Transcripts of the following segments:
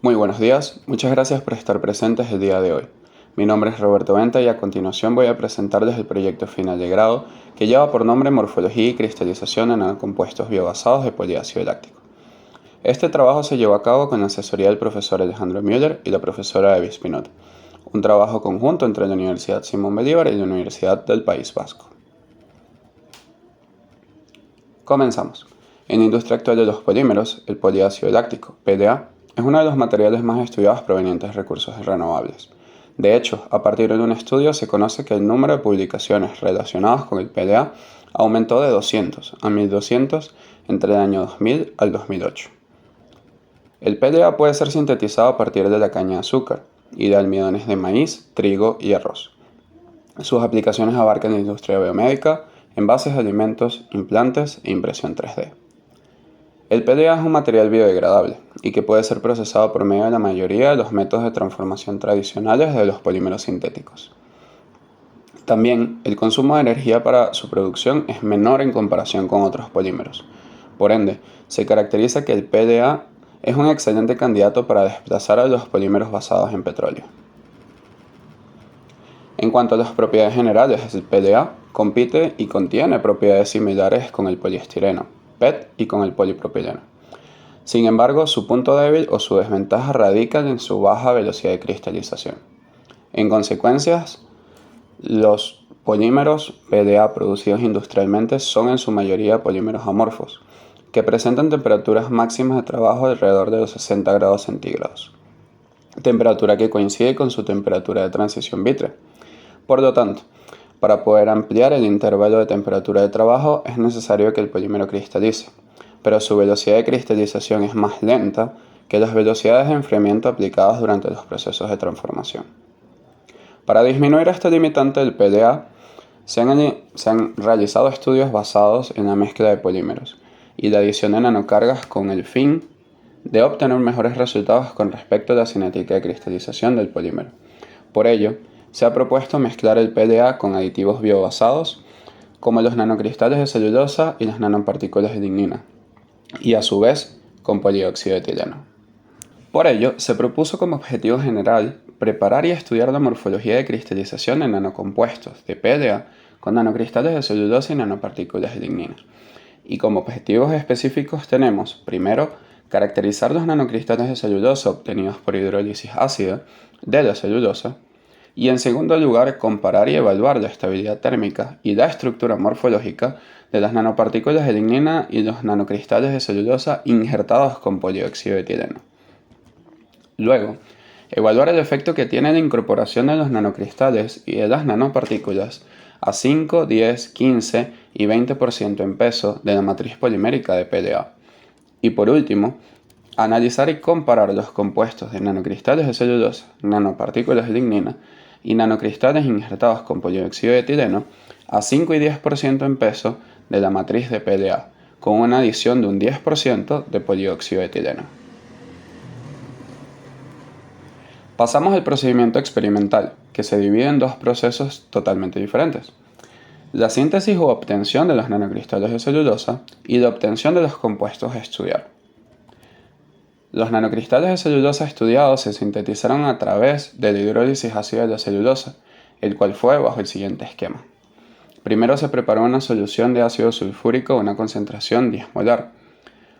Muy buenos días, muchas gracias por estar presentes el día de hoy. Mi nombre es Roberto Venta y a continuación voy a presentarles el proyecto final de grado que lleva por nombre Morfología y cristalización en nanocompuestos biobasados de poliácido láctico. Este trabajo se llevó a cabo con la asesoría del profesor Alejandro Müller y la profesora Evi Spinot, un trabajo conjunto entre la Universidad Simón Bolívar y la Universidad del País Vasco. Comenzamos. En la industria actual de los polímeros, el poliácido láctico, PDA, es uno de los materiales más estudiados provenientes de recursos renovables. De hecho, a partir de un estudio se conoce que el número de publicaciones relacionadas con el PDA aumentó de 200 a 1200 entre el año 2000 al 2008. El PDA puede ser sintetizado a partir de la caña de azúcar y de almidones de maíz, trigo y arroz. Sus aplicaciones abarcan la industria biomédica, envases de alimentos, implantes e impresión 3D. El PDA es un material biodegradable y que puede ser procesado por medio de la mayoría de los métodos de transformación tradicionales de los polímeros sintéticos. También, el consumo de energía para su producción es menor en comparación con otros polímeros. Por ende, se caracteriza que el PDA es un excelente candidato para desplazar a los polímeros basados en petróleo. En cuanto a las propiedades generales, el PDA compite y contiene propiedades similares con el poliestireno, PET y con el polipropileno. Sin embargo, su punto débil o su desventaja radica en su baja velocidad de cristalización. En consecuencia, los polímeros PDA producidos industrialmente son en su mayoría polímeros amorfos, que presentan temperaturas máximas de trabajo alrededor de los 60 grados centígrados, temperatura que coincide con su temperatura de transición vítrea. Por lo tanto, para poder ampliar el intervalo de temperatura de trabajo es necesario que el polímero cristalice, pero su velocidad de cristalización es más lenta que las velocidades de enfriamiento aplicadas durante los procesos de transformación. Para disminuir este limitante del PDA, se han realizado estudios basados en la mezcla de polímeros y la adición de nanocargas con el fin de obtener mejores resultados con respecto a la cinética de cristalización del polímero. Por ello, se ha propuesto mezclar el PDA con aditivos biobasados como los nanocristales de celulosa y las nanopartículas de lignina, y a su vez con polióxido de etileno. Por ello, se propuso como objetivo general preparar y estudiar la morfología de cristalización en nanocompuestos de PDA con nanocristales de celulosa y nanopartículas de lignina. Y como objetivos específicos tenemos, primero, caracterizar los nanocristales de celulosa obtenidos por hidrólisis ácida de la celulosa, y en segundo lugar, comparar y evaluar la estabilidad térmica y la estructura morfológica de las nanopartículas de lignina y los nanocristales de celulosa injertados con polióxido de etileno. Luego, evaluar el efecto que tiene la incorporación de los nanocristales y de las nanopartículas a 5, 10, 15 y 20% en peso de la matriz polimérica de PDA. Y por último, analizar y comparar los compuestos de nanocristales de celulosa, nanopartículas de lignina y nanocristales injertados con polióxido de etileno a 5 y 10% en peso de la matriz de PDA, con una adición de un 10% de polióxido de etileno. Pasamos al procedimiento experimental, que se divide en dos procesos totalmente diferentes: la síntesis u obtención de los nanocristales de celulosa y la obtención de los compuestos a estudiar. Los nanocristales de celulosa estudiados se sintetizaron a través de la hidrólisis ácida de la celulosa, el cual fue bajo el siguiente esquema. Primero se preparó una solución de ácido sulfúrico a una concentración 10 molar.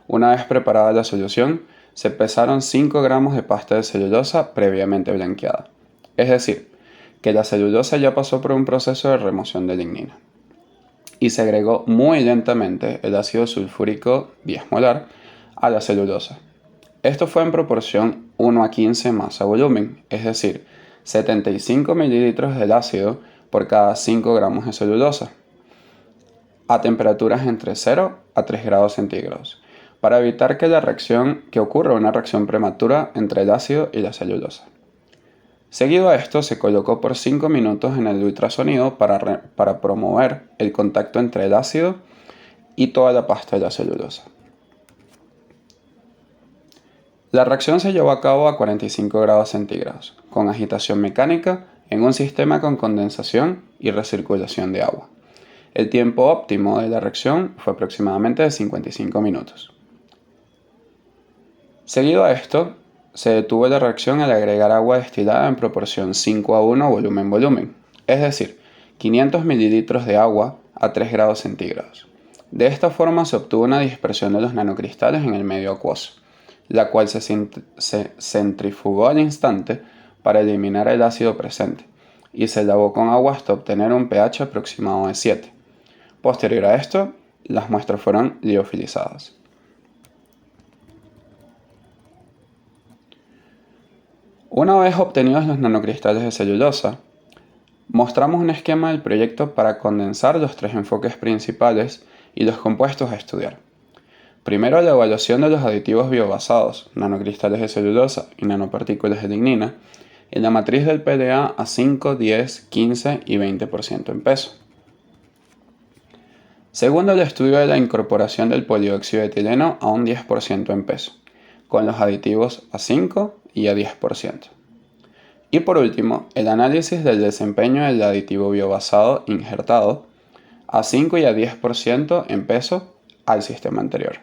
Una vez preparada la solución, se pesaron 5 gramos de pasta de celulosa previamente blanqueada. Es decir, que la celulosa ya pasó por un proceso de remoción de lignina. Y se agregó muy lentamente el ácido sulfúrico 10 molar a la celulosa. Esto fue en proporción 1 a 15 masa volumen, es decir, 75 mililitros del ácido por cada 5 gramos de celulosa, a temperaturas entre 0 a 3 grados centígrados, para evitar que ocurra una reacción prematura entre el ácido y la celulosa. Seguido a esto, se colocó por 5 minutos en el ultrasonido para promover el contacto entre el ácido y toda la pasta de la celulosa. La reacción se llevó a cabo a 45 grados centígrados, con agitación mecánica en un sistema con condensación y recirculación de agua. El tiempo óptimo de la reacción fue aproximadamente de 55 minutos. Seguido a esto, se detuvo la reacción al agregar agua destilada en proporción 5:1 volumen-volumen, es decir, 500 mililitros de agua a 3 grados centígrados. De esta forma se obtuvo una dispersión de los nanocristales en el medio acuoso, la cual se centrifugó al instante para eliminar el ácido presente, y se lavó con agua hasta obtener un pH aproximado de 7. Posterior a esto, las muestras fueron liofilizadas. Una vez obtenidos los nanocristales de celulosa, mostramos un esquema del proyecto para condensar los 3 enfoques principales y los compuestos a estudiar. Primero, la evaluación de los aditivos biobasados, nanocristales de celulosa y nanopartículas de lignina, en la matriz del PDA a 5, 10, 15 y 20% en peso. Segundo, el estudio de la incorporación del polióxido de etileno a un 10% en peso, con los aditivos a 5 y a 10%. Y por último, el análisis del desempeño del aditivo biobasado injertado a 5 y a 10% en peso al sistema anterior.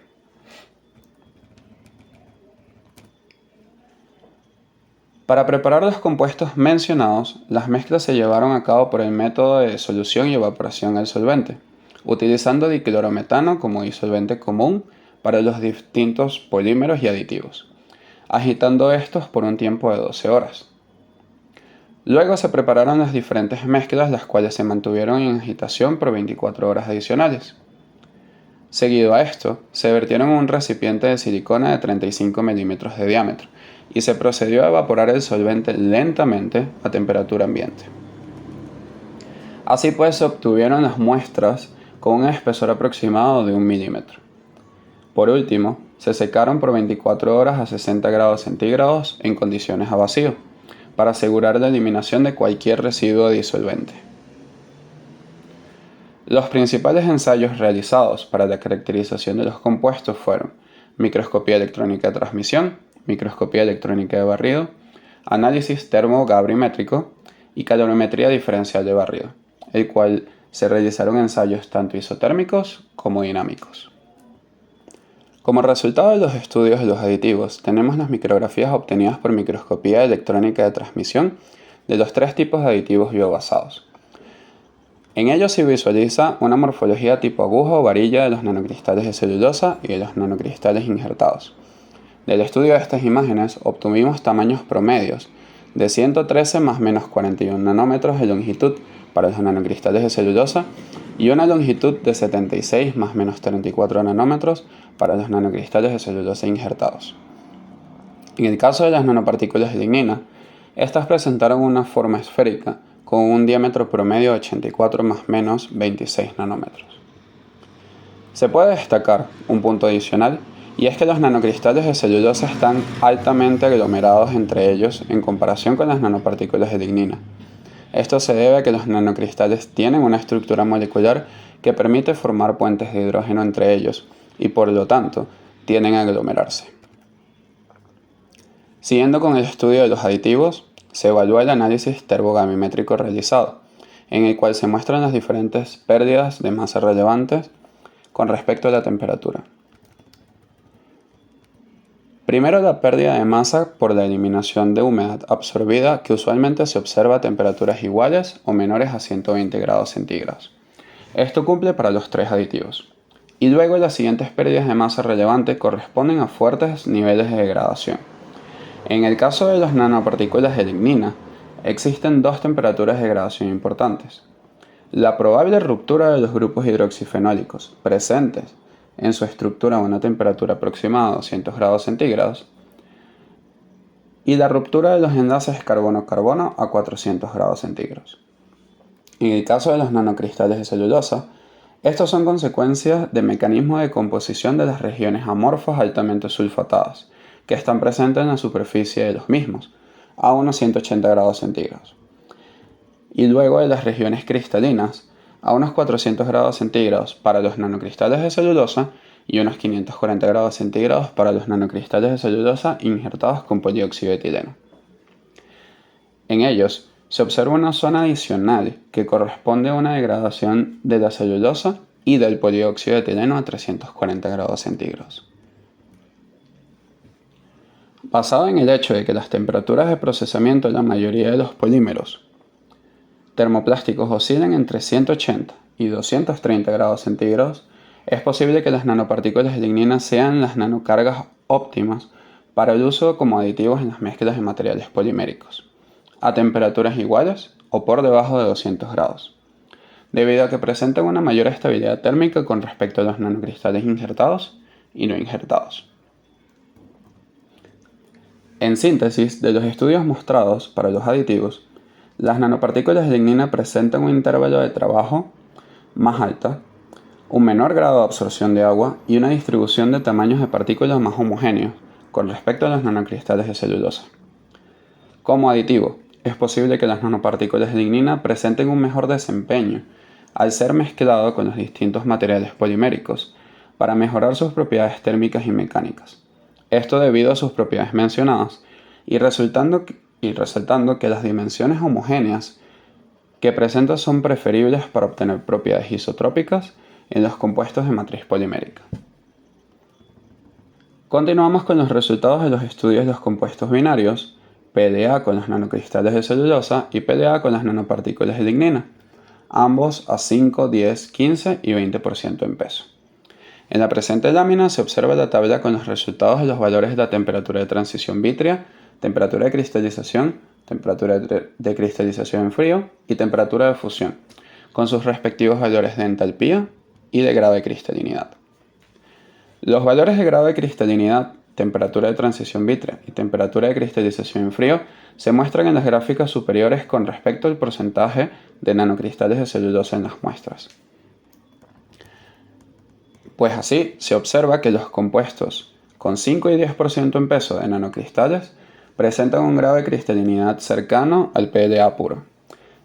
Para preparar los compuestos mencionados, las mezclas se llevaron a cabo por el método de solución y evaporación del solvente, utilizando diclorometano como disolvente común para los distintos polímeros y aditivos, agitando estos por un tiempo de 12 horas. Luego se prepararon las diferentes mezclas, las cuales se mantuvieron en agitación por 24 horas adicionales. Seguido a esto, se vertieron en un recipiente de silicona de 35 milímetros de diámetro y se procedió a evaporar el solvente lentamente a temperatura ambiente. Así pues, se obtuvieron las muestras con un espesor aproximado de 1 milímetro. Por último, se secaron por 24 horas a 60 grados centígrados en condiciones a vacío, para asegurar la eliminación de cualquier residuo disolvente. Los principales ensayos realizados para la caracterización de los compuestos fueron microscopía electrónica de transmisión, microscopía electrónica de barrido, análisis termogabrimétrico y calorimetría diferencial de barrido, el cual se realizaron ensayos tanto isotérmicos como dinámicos. Como resultado de los estudios de los aditivos, tenemos las micrografías obtenidas por microscopía electrónica de transmisión de los 3 tipos de aditivos biobasados. En ellos se visualiza una morfología tipo aguja o varilla de los nanocristales de celulosa y de los nanocristales injertados. Del estudio de estas imágenes obtuvimos tamaños promedios de 113 más menos 41 nanómetros de longitud para los nanocristales de celulosa y una longitud de 76 más menos 34 nanómetros para los nanocristales de celulosa injertados. En el caso de las nanopartículas de lignina, estas presentaron una forma esférica con un diámetro promedio de 84 más menos 26 nanómetros. Se puede destacar un punto adicional, y es que los nanocristales de celulosa están altamente aglomerados entre ellos en comparación con las nanopartículas de lignina. Esto se debe a que los nanocristales tienen una estructura molecular que permite formar puentes de hidrógeno entre ellos y por lo tanto tienden a aglomerarse. Siguiendo con el estudio de los aditivos, se evalúa el análisis termogabrimétrico realizado, en el cual se muestran las diferentes pérdidas de masa relevantes con respecto a la temperatura. Primero, la pérdida de masa por la eliminación de humedad absorbida, que usualmente se observa a temperaturas iguales o menores a 120 grados centígrados. Esto cumple para los 3 aditivos. Y luego las siguientes pérdidas de masa relevante corresponden a fuertes niveles de degradación. En el caso de las nanopartículas de lignina, existen 2 temperaturas de degradación importantes. La probable ruptura de los grupos hidroxifenólicos presentes en su estructura a una temperatura aproximada de 200 grados centígrados y la ruptura de los enlaces carbono-carbono a 400 grados centígrados. En el caso de los nanocristales de celulosa, estos son consecuencias de mecanismos de composición de las regiones amorfas altamente sulfatadas, que están presentes en la superficie de los mismos, a unos 180 grados centígrados. Y luego de las regiones cristalinas, a unos 400 grados centígrados para los nanocristales de celulosa y unos 540 grados centígrados para los nanocristales de celulosa injertados con polióxido de etileno. En ellos, se observa una zona adicional que corresponde a una degradación de la celulosa y del polióxido de etileno a 340 grados centígrados. Basado en el hecho de que las temperaturas de procesamiento de la mayoría de los polímeros termoplásticos oscilan entre 180 y 230 grados centígrados, es posible que las nanopartículas de lignina sean las nanocargas óptimas para el uso como aditivos en las mezclas de materiales poliméricos, a temperaturas iguales o por debajo de 200 grados, debido a que presentan una mayor estabilidad térmica con respecto a los nanocristales injertados y no injertados. En síntesis, de los estudios mostrados para los aditivos, las nanopartículas de lignina presentan un intervalo de trabajo más alta, un menor grado de absorción de agua y una distribución de tamaños de partículas más homogéneos con respecto a los nanocristales de celulosa. Como aditivo, es posible que las nanopartículas de lignina presenten un mejor desempeño al ser mezclado con los distintos materiales poliméricos para mejorar sus propiedades térmicas y mecánicas. Esto debido a sus propiedades mencionadas y resaltando que las dimensiones homogéneas que presenta son preferibles para obtener propiedades isotrópicas en los compuestos de matriz polimérica. Continuamos con los resultados de los estudios de los compuestos binarios, PDA con los nanocristales de celulosa y PDA con las nanopartículas de lignina, ambos a 5, 10, 15 y 20% en peso. En la presente lámina se observa la tabla con los resultados de los valores de la temperatura de transición vítrea, temperatura de cristalización, temperatura de cristalización en frío y temperatura de fusión, con sus respectivos valores de entalpía y de grado de cristalinidad. Los valores de grado de cristalinidad, temperatura de transición vítrea y temperatura de cristalización en frío se muestran en las gráficas superiores con respecto al porcentaje de nanocristales de celulosa en las muestras. Pues así se observa que los compuestos con 5 y 10% en peso de nanocristales presentan un grado de cristalinidad cercano al PDA puro.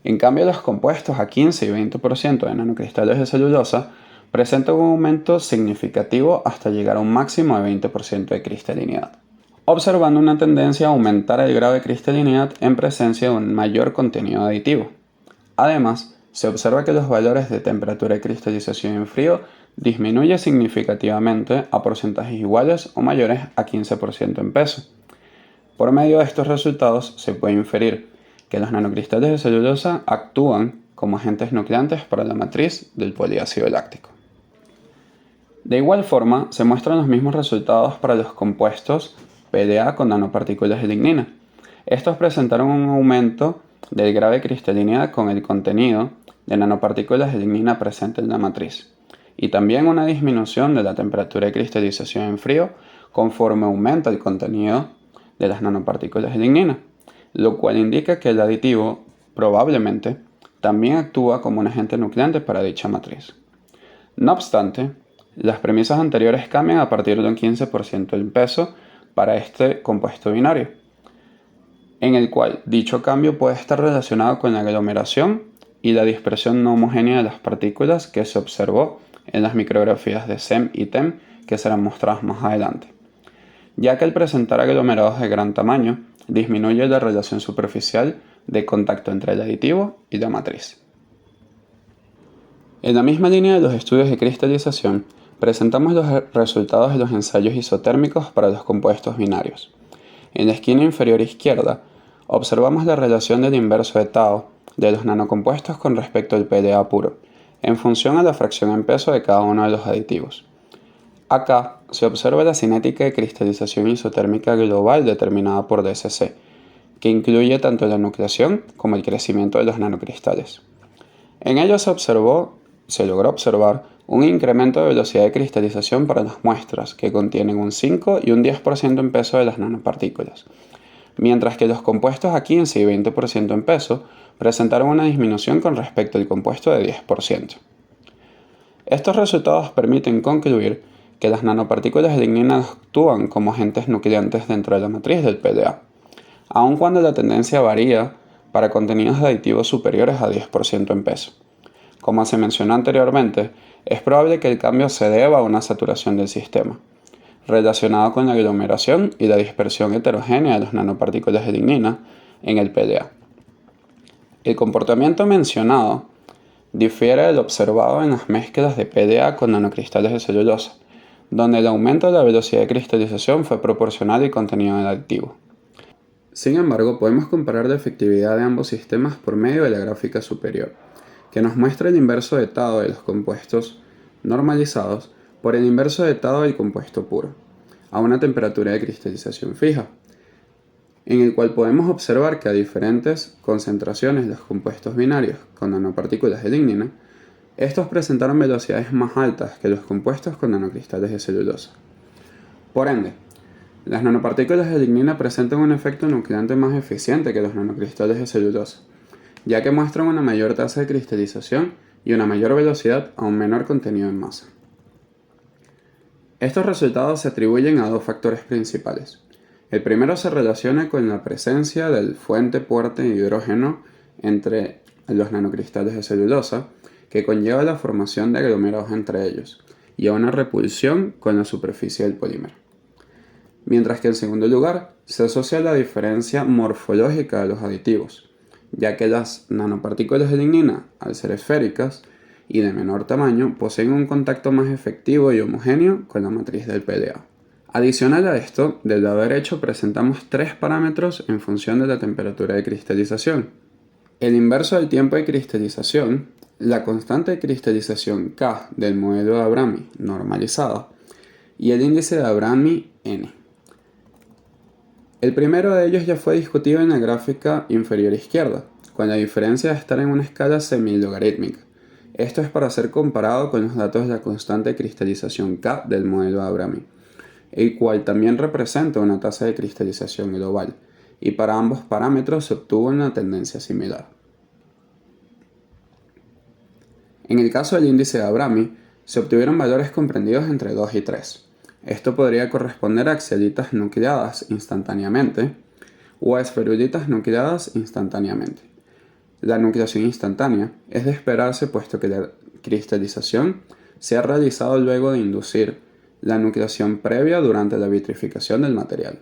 En cambio, los compuestos a 15 y 20% de nanocristales de celulosa presentan un aumento significativo hasta llegar a un máximo de 20% de cristalinidad, observando una tendencia a aumentar el grado de cristalinidad en presencia de un mayor contenido aditivo. Además, se observa que los valores de temperatura de cristalización en frío disminuyen significativamente a porcentajes iguales o mayores a 15% en peso. Por medio de estos resultados se puede inferir que los nanocristales de celulosa actúan como agentes nucleantes para la matriz del poliácido láctico. De igual forma, se muestran los mismos resultados para los compuestos PDA con nanopartículas de lignina. Estos presentaron un aumento del grado de cristalinidad con el contenido de nanopartículas de lignina presente en la matriz, y también una disminución de la temperatura de cristalización en frío conforme aumenta el contenido de las nanopartículas de lignina, lo cual indica que el aditivo probablemente también actúa como un agente nucleante para dicha matriz. No obstante, las premisas anteriores cambian a partir de un 15% en peso para este compuesto binario, en el cual dicho cambio puede estar relacionado con la aglomeración y la dispersión no homogénea de las partículas que se observó en las micrografías de SEM y TEM que serán mostradas más adelante, ya que al presentar aglomerados de gran tamaño disminuye la relación superficial de contacto entre el aditivo y la matriz. En la misma línea de los estudios de cristalización, presentamos los resultados de los ensayos isotérmicos para los compuestos binarios. En la esquina inferior izquierda, observamos la relación del inverso de Tao de los nanocompuestos con respecto al PDA puro, en función a la fracción en peso de cada uno de los aditivos. Acá se observa la cinética de cristalización isotérmica global determinada por DCC, que incluye tanto la nucleación como el crecimiento de los nanocristales. En ello se logró observar un incremento de velocidad de cristalización para las muestras, que contienen un 5 y un 10% en peso de las nanopartículas, mientras que los compuestos a 15 y 20% en peso presentaron una disminución con respecto al compuesto de 10%. Estos resultados permiten concluir que las nanopartículas de lignina actúan como agentes nucleantes dentro de la matriz del PDA, aun cuando la tendencia varía para contenidos de aditivos superiores a 10% en peso. Como se mencionó anteriormente, es probable que el cambio se deba a una saturación del sistema, relacionado con la aglomeración y la dispersión heterogénea de las nanopartículas de lignina en el PDA. El comportamiento mencionado difiere del observado en las mezclas de PDA con nanocristales de celulosa, donde el aumento de la velocidad de cristalización fue proporcional y contenido en el activo. Sin embargo, podemos comparar la efectividad de ambos sistemas por medio de la gráfica superior, que nos muestra el inverso de etado de los compuestos normalizados por el inverso de etado del compuesto puro, a una temperatura de cristalización fija, en el cual podemos observar que a diferentes concentraciones de los compuestos binarios con nanopartículas de lignina, estos presentaron velocidades más altas que los compuestos con nanocristales de celulosa. Por ende, las nanopartículas de lignina presentan un efecto nucleante más eficiente que los nanocristales de celulosa, ya que muestran una mayor tasa de cristalización y una mayor velocidad a un menor contenido en masa. Estos resultados se atribuyen a dos factores principales. El primero se relaciona con la presencia del fuente puente de hidrógeno entre los nanocristales de celulosa, que conlleva la formación de aglomerados entre ellos, y a una repulsión con la superficie del polímero. Mientras que en segundo lugar, se asocia a la diferencia morfológica de los aditivos, ya que las nanopartículas de lignina, al ser esféricas y de menor tamaño, poseen un contacto más efectivo y homogéneo con la matriz del PDA. Adicional a esto, del lado derecho presentamos tres parámetros en función de la temperatura de cristalización. El inverso del tiempo de cristalización, la constante de cristalización K del modelo de Abrami normalizada y el índice de Abrami N. El primero de ellos ya fue discutido en la gráfica inferior izquierda, con la diferencia de estar en una escala semilogarítmica. Esto es para ser comparado con los datos de la constante de cristalización K del modelo de Abrami, el cual también representa una tasa de cristalización global, y para ambos parámetros se obtuvo una tendencia similar. En el caso del índice de Abrami, se obtuvieron valores comprendidos entre 2 y 3. Esto podría corresponder a axialitas nucleadas instantáneamente o a esferulitas nucleadas instantáneamente. La nucleación instantánea es de esperarse puesto que la cristalización se ha realizado luego de inducir la nucleación previa durante la vitrificación del material.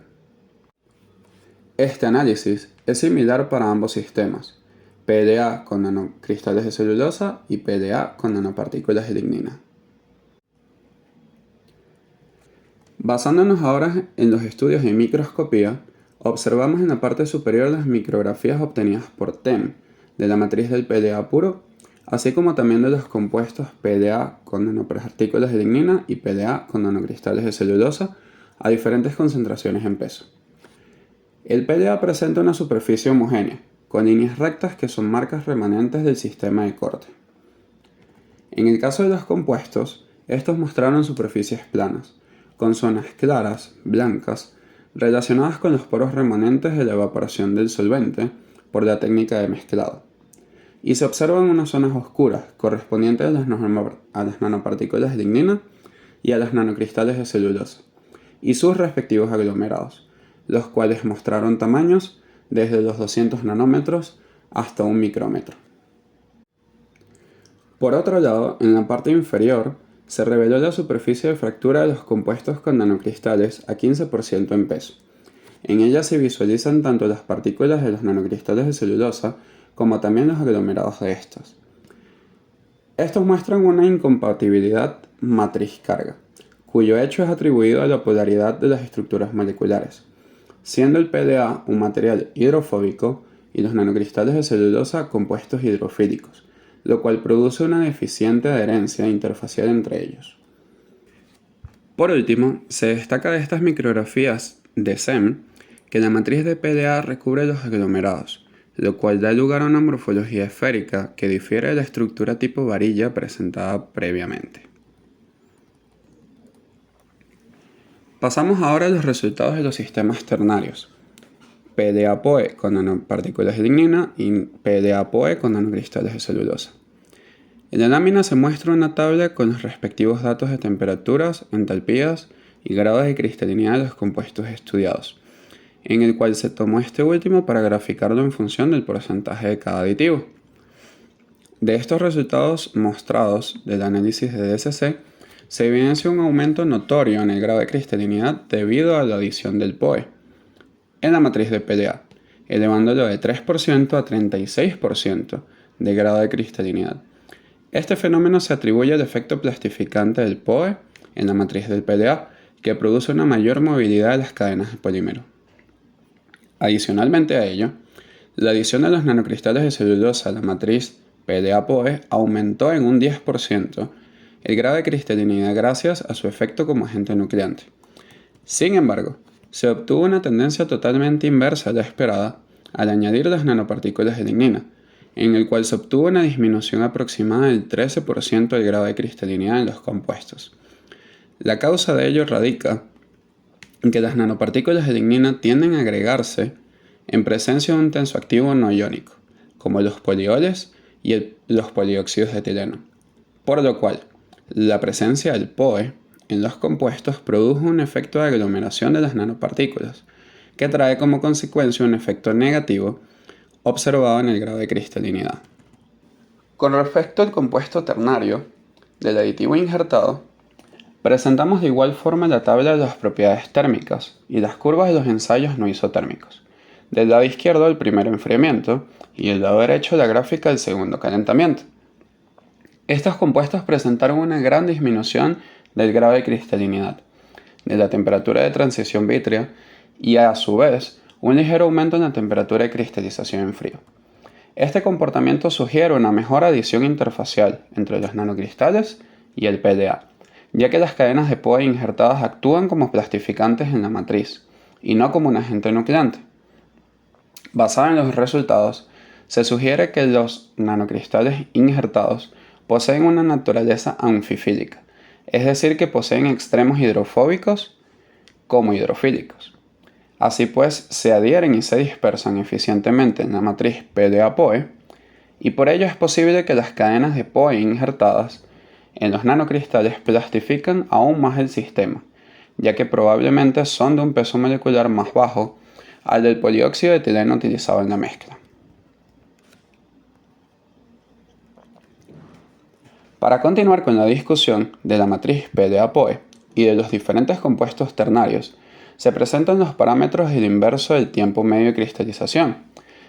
Este análisis es similar para ambos sistemas, PDA con nanocristales de celulosa y PDA con nanopartículas de lignina. Basándonos ahora en los estudios de microscopía, observamos en la parte superior las micrografías obtenidas por TEM de la matriz del PDA puro, así como también de los compuestos PDA con nanopartículas de lignina y PDA con nanocristales de celulosa a diferentes concentraciones en peso. El PDA presenta una superficie homogénea, con líneas rectas que son marcas remanentes del sistema de corte. En el caso de los compuestos, estos mostraron superficies planas, con zonas claras, blancas, relacionadas con los poros remanentes de la evaporación del solvente por la técnica de mezclado. Y se observan unas zonas oscuras, correspondientes a las nanopartículas de lignina y a los nanocristales de celulosa, y sus respectivos aglomerados, los cuales mostraron tamaños desde los 200 nanómetros hasta 1 micrómetro. Por otro lado, en la parte inferior, se reveló la superficie de fractura de los compuestos con nanocristales a 15% en peso. En ella se visualizan tanto las partículas de los nanocristales de celulosa como también los aglomerados de estos. Estos muestran una incompatibilidad matriz-carga, cuyo hecho es atribuido a la polaridad de las estructuras moleculares, siendo el PDA un material hidrofóbico y los nanocristales de celulosa compuestos hidrofílicos, lo cual produce una deficiente adherencia interfacial entre ellos. Por último, se destaca de estas micrografías de SEM que la matriz de PDA recubre los aglomerados, lo cual da lugar a una morfología esférica que difiere de la estructura tipo varilla presentada previamente. Pasamos ahora a los resultados de los sistemas ternarios, PDA-POE con nanopartículas de lignina y PDA-POE con nanocristales de celulosa. En la lámina se muestra una tabla con los respectivos datos de temperaturas, entalpías y grados de cristalinidad de los compuestos estudiados, en el cual se tomó este último para graficarlo en función del porcentaje de cada aditivo. De estos resultados mostrados del análisis de DSC, se evidencia un aumento notorio en el grado de cristalinidad debido a la adición del POE en la matriz de PDA, elevándolo de 3% a 36% de grado de cristalinidad, Este fenómeno se atribuye al efecto plastificante del POE en la matriz del PDA, que produce una mayor movilidad de las cadenas de polímero. Adicionalmente a ello, la adición de los nanocristales de celulosa a la matriz PDA-POE aumentó en un 10% el grado de cristalinidad gracias a su efecto como agente nucleante. Sin embargo, se obtuvo una tendencia totalmente inversa a la esperada al añadir las nanopartículas de lignina, en el cual se obtuvo una disminución aproximada del 13% del grado de cristalinidad en los compuestos. La causa de ello radica en que las nanopartículas de lignina tienden a agregarse en presencia de un tensoactivo no iónico, como los polioles y los polióxidos de etileno, por lo cual la presencia del POE en los compuestos produjo un efecto de aglomeración de las nanopartículas, que trae como consecuencia un efecto negativo observado en el grado de cristalinidad. Con respecto al compuesto ternario del aditivo injertado, presentamos de igual forma la tabla de las propiedades térmicas y las curvas de los ensayos no isotérmicos. Del lado izquierdo el primer enfriamiento y del lado derecho la gráfica del segundo calentamiento. Estos compuestos presentaron una gran disminución del grado de cristalinidad, de la temperatura de transición vítrea y a su vez un ligero aumento en la temperatura de cristalización en frío. Este comportamiento sugiere una mejor adición interfacial entre los nanocristales y el PDA, ya que las cadenas de POE injertadas actúan como plastificantes en la matriz y no como un agente nucleante. Basado en los resultados, se sugiere que los nanocristales injertados poseen una naturaleza anfifílica, es decir, que poseen extremos hidrofóbicos como hidrofílicos. Así pues, se adhieren y se dispersan eficientemente en la matriz PDA-POE, y por ello es posible que las cadenas de POE injertadas en los nanocristales plastifiquen aún más el sistema, ya que probablemente son de un peso molecular más bajo al del polióxido de etileno utilizado en la mezcla. Para continuar con la discusión de la matriz PDA-POE y de los diferentes compuestos ternarios, se presentan los parámetros del inverso del tiempo medio de cristalización,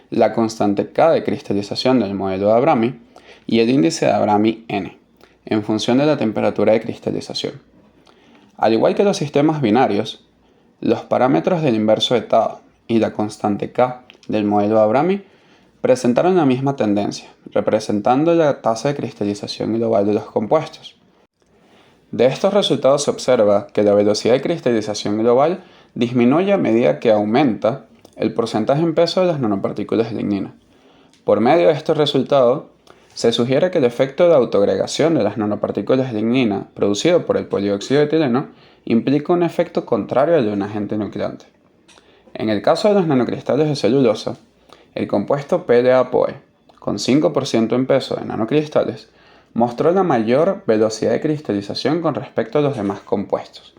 la constante K de cristalización del modelo de Abrami y el índice de Abrami N, en función de la temperatura de cristalización. Al igual que los sistemas binarios, los parámetros del inverso de Tao y la constante K del modelo de Abrami presentaron la misma tendencia, representando la tasa de cristalización global de los compuestos. De estos resultados se observa que la velocidad de cristalización global disminuye a medida que aumenta el porcentaje en peso de las nanopartículas de lignina. Por medio de este resultado, se sugiere que el efecto de autoagregación de las nanopartículas de lignina producido por el polióxido de etileno implica un efecto contrario al de un agente nucleante. En el caso de los nanocristales de celulosa, el compuesto PDA-POE, con 5% en peso de nanocristales, mostró la mayor velocidad de cristalización con respecto a los demás compuestos.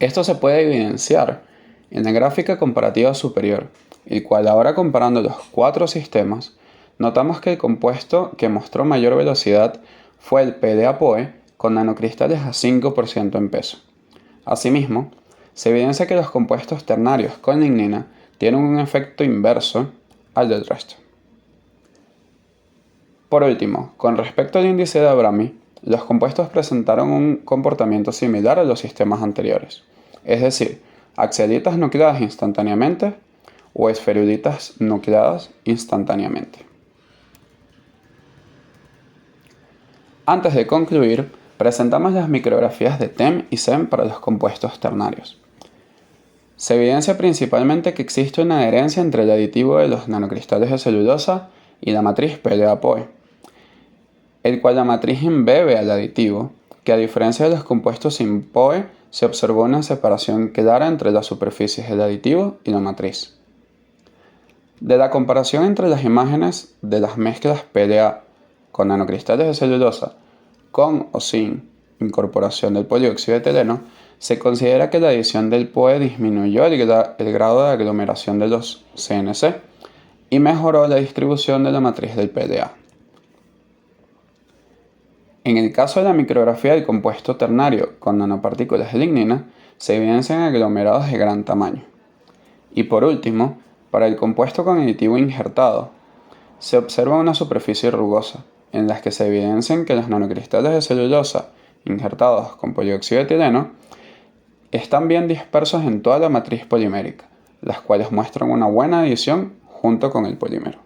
Esto se puede evidenciar en la gráfica comparativa superior, el cual ahora comparando los 4 sistemas, notamos que el compuesto que mostró mayor velocidad fue el PDA-POE con nanocristales a 5% en peso. Asimismo, se evidencia que los compuestos ternarios con lignina tienen un efecto inverso al del resto. Por último, con respecto al índice de Abrami, los compuestos presentaron un comportamiento similar a los sistemas anteriores, es decir, axialitas nucleadas instantáneamente o esferulitas nucleadas instantáneamente. Antes de concluir, presentamos las micrografías de TEM y SEM para los compuestos ternarios. Se evidencia principalmente que existe una adherencia entre el aditivo de los nanocristales de celulosa y la matriz PDA-POE, el cual la matriz embebe al aditivo, que a diferencia de los compuestos sin POE, se observó una separación clara entre las superficies del aditivo y la matriz. De la comparación entre las imágenes de las mezclas PDA con nanocristales de celulosa, con o sin incorporación del polióxido de etileno, se considera que la adición del POE disminuyó el grado de aglomeración de los CNC y mejoró la distribución de la matriz del PDA. En el caso de la micrografía del compuesto ternario con nanopartículas de lignina, se evidencian aglomerados de gran tamaño. Y por último, para el compuesto con aditivo injertado, se observa una superficie rugosa, en las que se evidencian que los nanocristales de celulosa injertados con polióxido de etileno están bien dispersos en toda la matriz polimérica, las cuales muestran una buena adición junto con el polímero.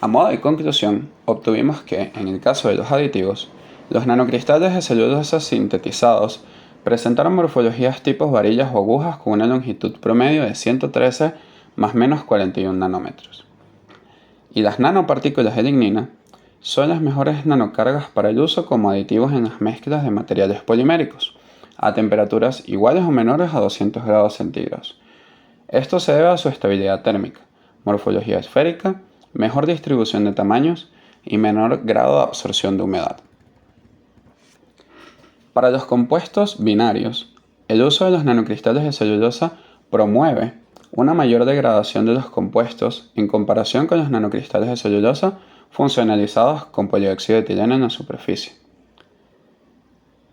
A modo de conclusión, obtuvimos que, en el caso de los aditivos, los nanocristales de celulosa sintetizados presentaron morfologías tipos varillas o agujas con una longitud promedio de 113 más menos 41 nanómetros. Y las nanopartículas de lignina son las mejores nanocargas para el uso como aditivos en las mezclas de materiales poliméricos, a temperaturas iguales o menores a 200 grados centígrados. Esto se debe a su estabilidad térmica, morfología esférica, mejor distribución de tamaños y menor grado de absorción de humedad. Para los compuestos binarios, el uso de los nanocristales de celulosa promueve una mayor degradación de los compuestos en comparación con los nanocristales de celulosa funcionalizados con polióxido de etileno en la superficie.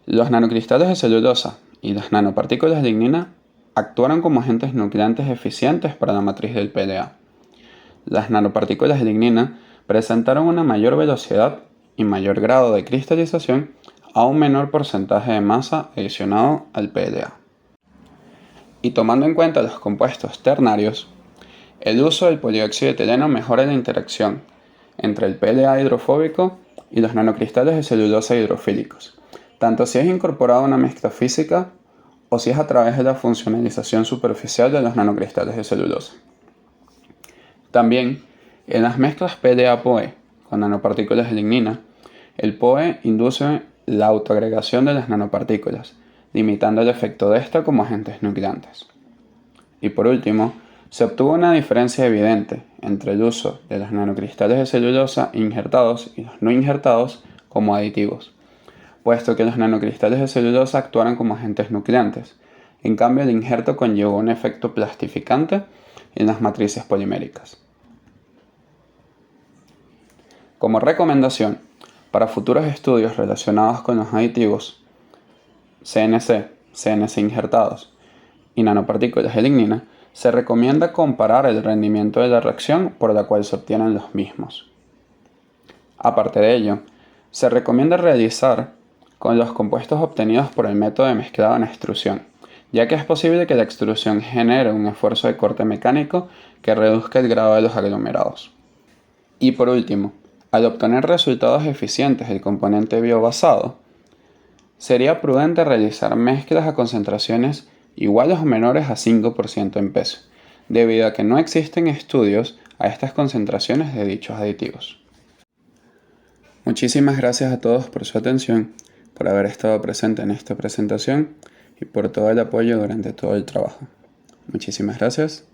Los nanocristales de celulosa y las nanopartículas de lignina actúan como agentes nucleantes eficientes para la matriz del PLA. Las nanopartículas de lignina presentaron una mayor velocidad y mayor grado de cristalización a un menor porcentaje de masa adicionado al PLA. Y tomando en cuenta los compuestos ternarios, el uso del polióxido de etileno mejora la interacción entre el PLA hidrofóbico y los nanocristales de celulosa hidrofílicos, tanto si es incorporado a una mezcla física o si es a través de la funcionalización superficial de los nanocristales de celulosa. También, en las mezclas PLA-POE con nanopartículas de lignina, el POE induce la autoagregación de las nanopartículas, limitando el efecto de esta como agentes nucleantes. Y por último, se obtuvo una diferencia evidente entre el uso de los nanocristales de celulosa injertados y los no injertados como aditivos, puesto que los nanocristales de celulosa actuaron como agentes nucleantes. En cambio, el injerto conllevó un efecto plastificante en las matrices poliméricas. Como recomendación, para futuros estudios relacionados con los aditivos CNC injertados y nanopartículas de lignina, se recomienda comparar el rendimiento de la reacción por la cual se obtienen los mismos. Aparte de ello, se recomienda realizar con los compuestos obtenidos por el método de mezclado en extrusión, ya que es posible que la extrusión genere un esfuerzo de corte mecánico que reduzca el grado de los aglomerados. Y por último, al obtener resultados eficientes del componente biobasado, sería prudente realizar mezclas a concentraciones iguales o menores a 5% en peso, debido a que no existen estudios a estas concentraciones de dichos aditivos. Muchísimas gracias a todos por su atención, por haber estado presente en esta presentación y por todo el apoyo durante todo el trabajo. Muchísimas gracias.